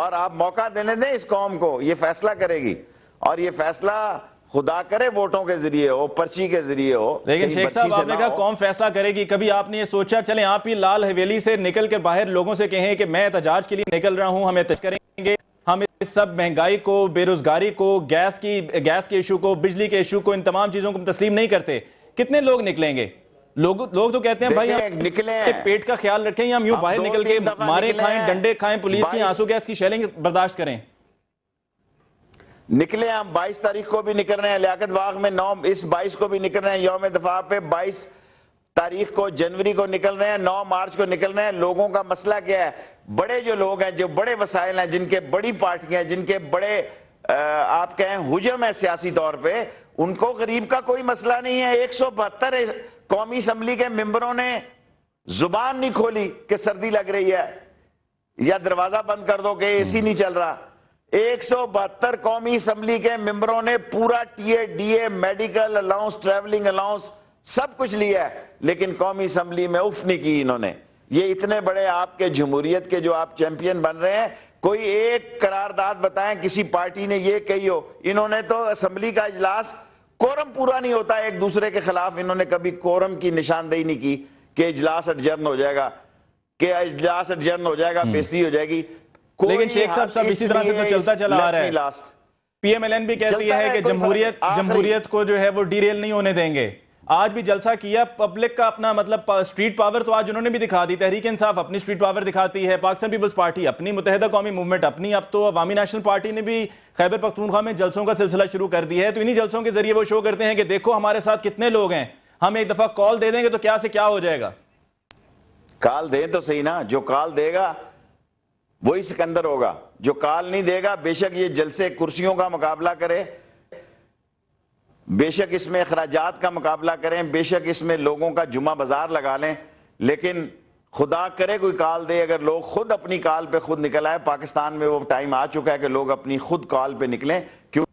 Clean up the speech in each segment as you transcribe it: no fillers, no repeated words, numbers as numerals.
اور آپ موقع دینے دیں اس قوم کو، یہ فیصلہ کرے گی، اور یہ فیصلہ خدا کرے ووٹوں کے ذریعے ہو، پرچی کے ذریعے ہو. لیکن شیخ صاحب آپ نے کہا قوم فیصلہ کرے گی، کبھی آپ نے یہ سوچا چلیں آپ ہی لال حویلی سے نکل کر باہر لوگوں سے کہیں کہ میں احتجاج کے لیے نکل رہا ہوں، ہم احتجاج کریں گے، ہم اس سب مہنگائی کو، بے روزگاری کو، گیس کے ایشو کو، بجلی کے ایشو کو، ان تمام چیزوں کو تسلیم نہیں کرتے؟ کتنے لوگ نکلیں گے؟ لوگ تو کہتے ہیں بھائی ہم پیٹ کا خیال رکھیں یا ہم یوں باہر نکل کے مارے کھائیں، ڈنڈے کھائیں، پولیس کی آنسو گیس کی شیلنگ برداشت کریں؟ نکلے ہم 22 تاریخ کو بھی نکل رہے ہیں لیاقت باغ میں، 22 کو بھی نکل رہے ہیں یوم دفاع پہ، 22 تاریخ کو جنوری کو نکل رہے ہیں، 9 مارچ کو نکل رہے ہیں. لوگوں کا مسئلہ کیا ہے؟ بڑے جو لوگ ہیں، جو بڑے وسائل ہیں، جن کے بڑی پارٹیاں ہیں، جن کے بڑے آپ کہیں حجم ہے سیاسی طور پہ، ان کو غریب کا کوئی مسئلہ نہیں ہے. 172 قومی اسمبلی کے ممبروں نے زبان نہیں کھولی کہ سردی لگ رہی ہے یا دروازہ بند کر دو کہ اے سی نہیں چل رہا. 172 قومی اسمبلی کے ممبروں نے پورا T A D A, medical allowance, travelling allowance سب کچھ لیا ہے، لیکن قومی اسمبلی میں اف نہیں کی انہوں نے. یہ اتنے بڑے آپ کے جمہوریت کے جو آپ چیمپئن بن رہے ہیں، کوئی ایک قرارداد بتائیں کسی پارٹی نے یہ کہی ہو. انہوں نے تو اسمبلی کا اجلاس کورم پورا نہیں ہوتا ایک دوسرے کے خلاف، انہوں نے کبھی کورم کی نشاندہی نہیں کی کہ اجلاس اڈجرن ہو جائے گا، کہ اجلاس اڈجرن ہو جائے گا، بےزتی ہو جائے گی. لیکن شیخ صاحب اسی طرح سے تو چلتا چلا آ رہا ہے. پی ایم ایل این بھی کہتی ہے کہ جمہوریت کو جو ہے وہ ڈیریل نہیں ہونے دیں گے. آج بھی جلسہ کیا، پبلک کا اپنا مطلب سٹریٹ پاور تو آج انہوں نے بھی دکھا دی. تحریک انصاف اپنی سٹریٹ پاور دکھاتی ہے، پاکستان پیپلز پارٹی اپنی، متحدہ قومی موومنٹ اپنی، اب تو عوامی نیشنل پارٹی نے بھی خیبر پختونخوا میں جلسوں کا سلسلہ شروع کر دیا ہے. تو انہی جلسوں کے ذریعے وہ شو کرتے ہیں کہ دیکھو ہمارے ساتھ کتنے لوگ ہیں، ہم ایک دفعہ کال دے دیں گے تو کیا سے کیا ہو جائے گا. کال دیں تو صحیح نا، جو کال دے گا وہی سکندر ہوگا، جو کال نہیں دے گا بے شک یہ جلسے کرسیوں کا مقابلہ کرے، بے شک اس میں اخراجات کا مقابلہ کریں، بے شک اس میں لوگوں کا جمعہ بازار لگا لیں، لیکن خدا کرے کوئی کال دے. اگر لوگ خود اپنی کال پہ خود نکل آئے، پاکستان میں وہ ٹائم آ چکا ہے کہ لوگ اپنی خود کال پہ نکلیں. کیوں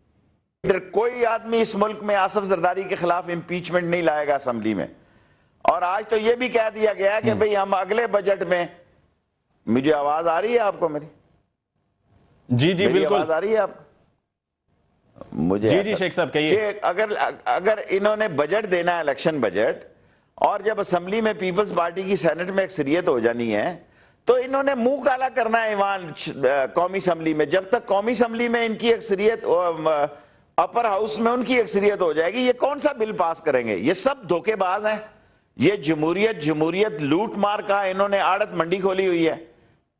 کوئی آدمی اس ملک میں آصف زرداری کے خلاف امپیچمنٹ نہیں لائے گا اسمبلی میں. اور آج تو یہ بھی کہہ دیا گیا ہے کہ بھئی ہم اگلے بجٹ میں، مجھے آواز آ رہی ہے آپ کو میری؟ جی بالکل آواز آ رہی ہے آپ کو؟ مجھے جی شیخ صاحب کہیے. اگر انہوں نے بجٹ دینا ہے، الیکشن بجٹ، اور جب اسمبلی میں پیپلز پارٹی کی سینٹ میں اکثریت ہو جانی ہے تو انہوں نے منہ کالا کرنا ہے ایوان قومی اسمبلی میں. جب تک قومی اسمبلی میں ان کی اکثریت، اپر ہاؤس میں ان کی اکثریت ہو جائے گی، یہ کون سا بل پاس کریں گے؟ یہ سب دھوکے باز ہیں. یہ جمہوریت لوٹ مار کا انہوں نے آڑت منڈی کھولی ہوئی ہے.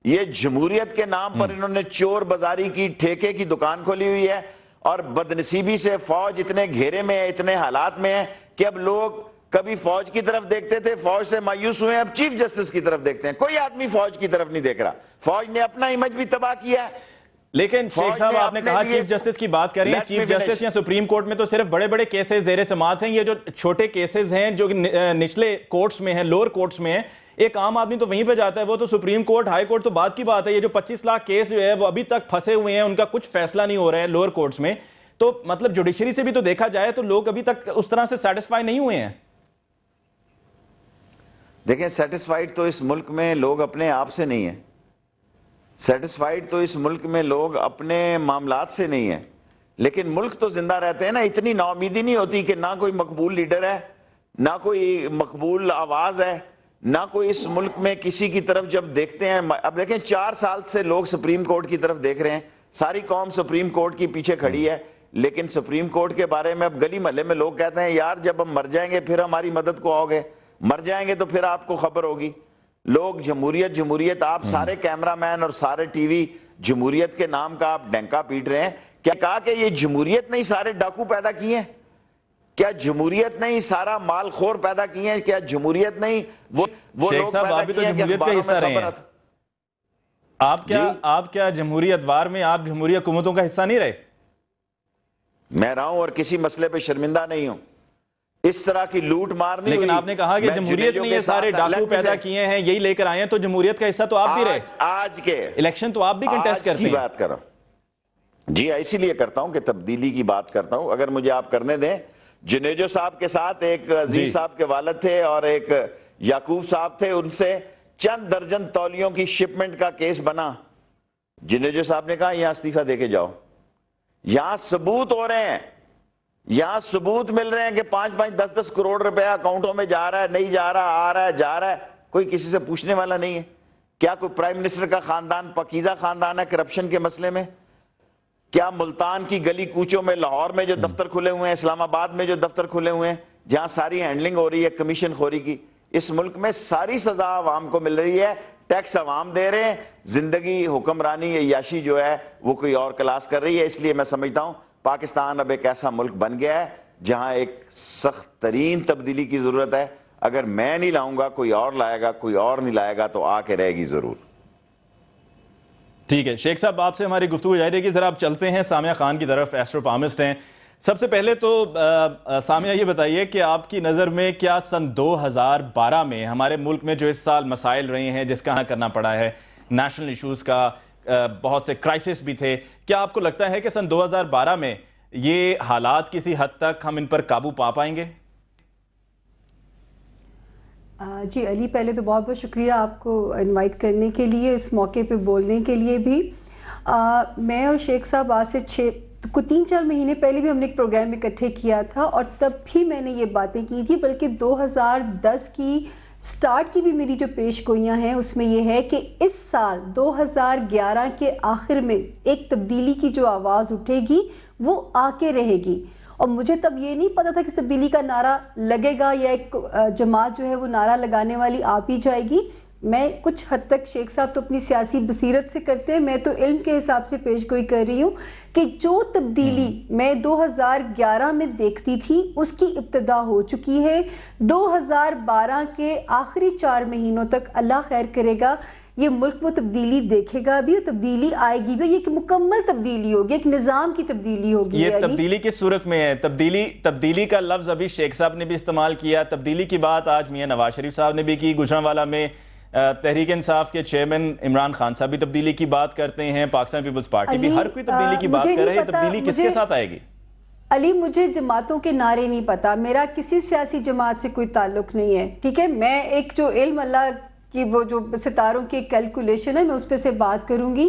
یہ جمہوریت کے نام پر انہوں نے چور بازاری کی، ٹھیکے کی دکان کھولی ہوئی ہے. اور بدنصیبی سے فوج اتنے گھیرے میں ہے، اتنے حالات میں ہے کہ اب لوگ کبھی فوج کی طرف دیکھتے تھے، فوج سے مایوس ہوئے، اب چیف جسٹس کی طرف دیکھتے ہیں. کوئی آدمی فوج کی طرف نہیں دیکھ رہا. فوج نے اپنا امیج بھی تباہ کیا ہے. لیکن شیخ صاحب آپ نے کہا چیف جسٹس کی بات کریں، چیف جسٹس یا سپریم کورٹ میں تو صرف بڑے بڑے کیسز زیر سماعت ہیں. یہ جو چھوٹے کیسز ہیں جو نچلے کورٹس میں ہیں، لوور کورٹس میں ہیں، ایک عام آدمی تو وہیں پہ جاتا ہے. وہ تو سپریم کورٹ، ہائی کورٹ تو بعد کی بات ہے. یہ جو 25 لاکھ کیس جو ہے وہ ابھی تک پھنسے ہوئے ہیں، ان کا کچھ فیصلہ نہیں ہو رہا ہے لوور کورٹس میں. تو مطلب جوڈیشری سے بھی تو دیکھا جائے تو لوگ ابھی تک اس طرح سے سیٹسفائی نہیں ہوئے ہیں. دیکھیں سیٹسفائیڈ تو اس ملک میں لوگ اپنے آپ سے نہیں ہیں. سیٹسفائیڈ تو اس ملک میں لوگ اپنے معاملات سے نہیں ہیں. لیکن ملک تو زندہ رہتے ہیں نا. اتنی نا امیدی نہیں ہوتی کہ نہ کوئی مقبول لیڈر ہے، نہ کوئی مقبول آواز ہے، نہ کوئی اس ملک میں کسی کی طرف جب دیکھتے ہیں. اب دیکھیں 4 سال سے لوگ سپریم کورٹ کی طرف دیکھ رہے ہیں. ساری قوم سپریم کورٹ کی پیچھے کھڑی ہے. لیکن سپریم کورٹ کے بارے میں اب گلی محلے میں لوگ کہتے ہیں یار جب ہم مر جائیں گے پھر ہماری مدد کو آؤ گے، مر جائیں گے تو پھر آپ کو خبر ہوگی. لوگ جمہوریت آپ سارے کیمرہ مین اور سارے ٹی وی جمہوریت کے نام کا آپ ڈنکا پیٹ رہے ہیں. کیا کہا کہ یہ جمہوریت نہیں سارے ڈاکو پیدا کیے ہیں؟ کیا جمہوریت نہیں سارا مال خور پیدا کیے ہیں؟ کیا جمہوریت نہیں وہ لوگ پیدا کیے ہیں کہ اخباروں میں خبر آتا؟ آپ کیا جمہوری ادوار میں آپ جمہوری حکومتوں کا حصہ نہیں رہے؟ میں رہا ہوں اور کسی مسئلے پہ شرمندہ نہیں ہوں. اس طرح کی لوٹ مار نہیں ہوئی. لیکن آپ نے کہا کہ جمہوریت نے یہ سارے ڈاکو پیدا کیے ہیں، یہی لے کر آئے ہیں، تو جمہوریت کا حصہ تو آپ بھی رہے. آج کے الیکشن تو آپ بھی کنٹیسٹ کرتے ہیں. بات کر رہا ہوں جی، اسی لیے کرتا ہوں کہ تبدیلی کی بات کرتا ہوں. اگر مجھے آپ کرنے دیں. جنیجو صاحب کے ساتھ ایک عزیز صاحب کے والد تھے اور ایک یعقوب صاحب تھے، ان سے چند درجن تولیوں کی شپمنٹ کا کیس بنا. جنیجو صاحب نے کہا یہاں استعفیٰ دے کے جاؤ. یہاں ثبوت ہو رہے ہیں, یہاں ثبوت مل رہے ہیں کہ 5-5, 10-10 کروڑ روپیہ اکاؤنٹوں میں جا رہا ہے, نہیں جا رہا, آ رہا ہے, جا رہا ہے, کوئی کسی سے پوچھنے والا نہیں ہے. کیا کوئی پرائم منسٹر کا خاندان پاکیزہ خاندان ہے کرپشن کے مسئلے میں؟ کیا ملتان کی گلی کوچوں میں, لاہور میں جو دفتر کھلے ہوئے ہیں, اسلام آباد میں جو دفتر کھلے ہوئے ہیں, جہاں ساری ہینڈلنگ ہو رہی ہے کمیشن خوری کی, اس ملک میں ساری سزا عوام کو مل رہی ہے, ٹیکس عوام دے رہے ہیں, زندگی حکمرانی عیاشی جو ہے وہ کوئی اور کلاس کر رہی ہے. اس لیے میں سمجھتا ہوں پاکستان اب ایک ایسا ملک بن گیا ہے جہاں ایک سخت ترین تبدیلی کی ضرورت ہے. اگر میں نہیں لاؤں گا, کوئی اور لائے گا, کوئی اور نہیں لائے گا, تو آ کے رہے گی ضرور. ٹھیک ہے شیخ صاحب, آپ سے ہماری گفتگو جاری رہے گی. ذرا آپ چلتے ہیں سامعہ خان کی طرف, ایسٹروپامسٹ ہیں. سب سے پہلے تو سامعہ یہ بتائیے کہ آپ کی نظر میں کیا سن 2012 میں ہمارے ملک میں جو اس سال مسائل رہے ہیں جس کا حل کرنا پڑا ہے, نیشنل ایشوز کا بہت سے کرائسس بھی تھے, کیا آپ کو لگتا ہے کہ سن 2012 میں یہ حالات کسی حد تک ہم ان پر قابو پا پائیں گے؟ جی علی, پہلے تو بہت بہت شکریہ آپ کو انوائٹ کرنے کے لیے, اس موقع پہ بولنے کے لیے بھی. میں اور شیخ صاحب آج سے 3-4 مہینے پہلے بھی ہم نے ایک پروگرام اکٹھے کیا تھا, اور تب بھی میں نے یہ باتیں کی تھی, بلکہ 2010 کی سٹارٹ کی بھی میری جو پیش گوئیاں ہیں اس میں یہ ہے کہ اس سال 2011 کے آخر میں ایک تبدیلی کی جو آواز اٹھے گی وہ آ کے رہے گی. اور مجھے تب یہ نہیں پتا تھا کہ تبدیلی کا نعرہ لگے گا یا ایک جماعت جو ہے وہ نعرہ لگانے والی آپ ہی جائے گی. میں کچھ حد تک, شیخ صاحب تو اپنی سیاسی بصیرت سے کرتے ہیں, میں تو علم کے حساب سے پیش گوئی کر رہی ہوں کہ جو تبدیلی میں 2011 میں دیکھتی تھی اس کی ابتدا ہو چکی ہے. 2012 کے آخری 4 مہینوں تک اللہ خیر کرے گا یہ ملک وہ تبدیلی دیکھے گا بھی, اور تبدیلی آئے گی بھی. یہ ایک مکمل تبدیلی ہوگی, ایک نظام کی تبدیلی ہوگی. یہ تبدیلی کس صورت میں ہے؟ تبدیلی کا لفظ ابھی شیخ صاحب نے بھی استعمال کیا. تبدیلی کی بات آج میاں نواز شریف صاحب نے بھی کی. گجرانوالہ میں تحریک انصاف کے چیئرمین عمران خان صاحب بھی تبدیلی کی بات کرتے ہیں, پاکستان پیپلز پارٹی بھی, ہر کوئی تبدیلی کی بات کر رہے ہیں. تبدیلی کس کے ساتھ آئے گی؟ علی, مجھے جماعتوں کے نعرے نہیں پتا, میرا کسی سیاسی جماعت سے کوئی تعلق نہیں ہے, ٹھیک ہے. میں ایک جو علم اللہ کی وہ جو ستاروں کی کیلکولیشن ہے میں اس پہ سے بات کروں گی,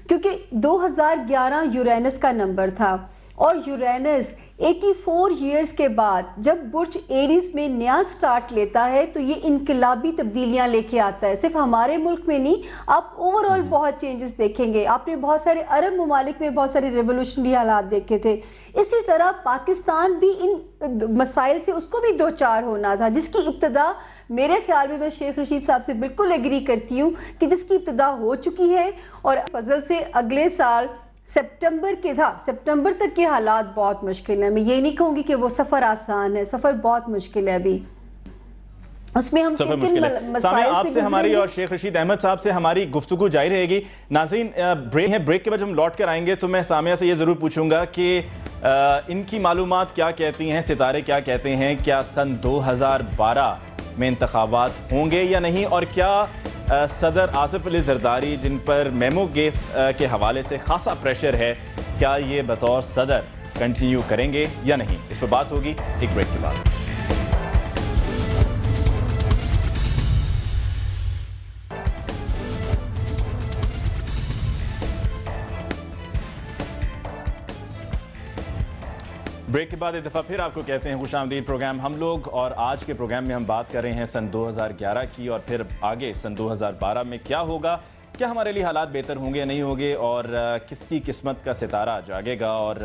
کیونکہ 2011 یورینس کا نمبر تھا, اور یورینس 84 ایئرز کے بعد جب برج ایریز میں نیا سٹارٹ لیتا ہے تو یہ انقلابی تبدیلیاں لے کے آتا ہے. صرف ہمارے ملک میں نہیں, آپ اوورآل بہت چینجز دیکھیں گے. آپ نے بہت سارے عرب ممالک میں بہت سارے ریولوشنری حالات دیکھے تھے. اسی طرح پاکستان بھی ان مسائل سے اس کو بھی دوچار ہونا تھا, جس کی ابتدا میرے خیال میں شیخ رشید صاحب سے بالکل ایگری کرتی ہوں کہ جس کی ابتدا ہو چکی ہے. اور فضل سے اگلے سال سپٹمبر تک کے حالات بہت مشکل ہیں. میں یہ نہیں کہوں گی کہ وہ سفر آسان ہے, سفر بہت مشکل ہے. ابھی اس میں ہم سامع آپ سے ہماری اور شیخ رشید احمد صاحب سے ہماری گفتگو جاری رہے گی. ناظرین, بریک کے بعد ہم لوٹ کر آئیں گے تو میں سامعہ سے یہ ضرور پوچھوں گا کہ ان کی معلومات کیا کہتی ہیں, ستارے کیا کہتے ہیں, کیا سن 2012 میں انتخابات ہوں گے یا نہیں, اور کیا صدر آصف علی زرداری جن پر میمو گیس کے حوالے سے خاصا پریشر ہے, کیا یہ بطور صدر کنٹینیو کریں گے یا نہیں؟ اس پر بات ہوگی ایک بریک کے بعد. بریک کے بعد ایک دفعہ پھر آپ کو کہتے ہیں خوش آمدید. پروگرام ہم لوگ, اور آج کے پروگرام میں ہم بات کر رہے ہیں سن 2011 کی, اور پھر آگے سن 2012 میں کیا ہوگا, کیا ہمارے لیے حالات بہتر ہوں گے یا نہیں ہوں گے, اور کس کی قسمت کا ستارہ جاگے گا اور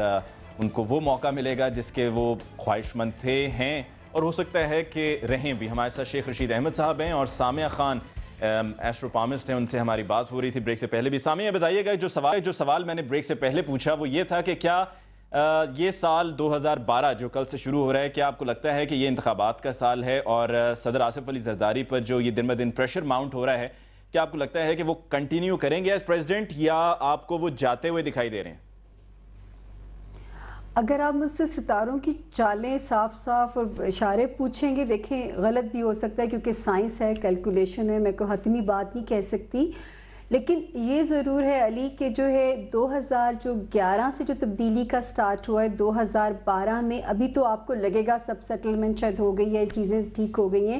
ان کو وہ موقع ملے گا جس کے وہ خواہش مند تھے, ہیں, اور ہو سکتا ہے کہ رہیں بھی. ہمارے ساتھ شیخ رشید احمد صاحب ہیں اور سامعہ خان ایسٹروپامسٹ ہیں, ان سے ہماری بات ہو رہی تھی بریک سے پہلے بھی. سامعہ بتائیے گا, جو سوال میں نے بریک سے پہلے پوچھا وہ یہ تھا کہ کیا یہ سال 2012 جو کل سے شروع ہو رہا ہے, کیا آپ کو لگتا ہے کہ یہ انتخابات کا سال ہے, اور صدر آصف علی زرداری پر جو یہ دن بدن پریشر ماؤنٹ ہو رہا ہے, کیا آپ کو لگتا ہے کہ وہ کنٹینیو کریں گے ایز پریزیڈنٹ, یا آپ کو وہ جاتے ہوئے دکھائی دے رہے ہیں؟ اگر آپ مجھ سے ستاروں کی چالیں صاف صاف اور اشارے پوچھیں گے, دیکھیں غلط بھی ہو سکتا ہے کیونکہ سائنس ہے, کیلکولیشن ہے, میں کوئی حتمی بات نہیں کہہ سکتی, لیکن یہ ضرور ہے علی کہ جو ہے 2011 سے جو تبدیلی کا سٹارٹ ہوا ہے 2012 میں, ابھی تو آپ کو لگے گا سب سیٹلمنٹ شاید ہو گئی ہے, چیزیں ٹھیک ہو گئی ہیں,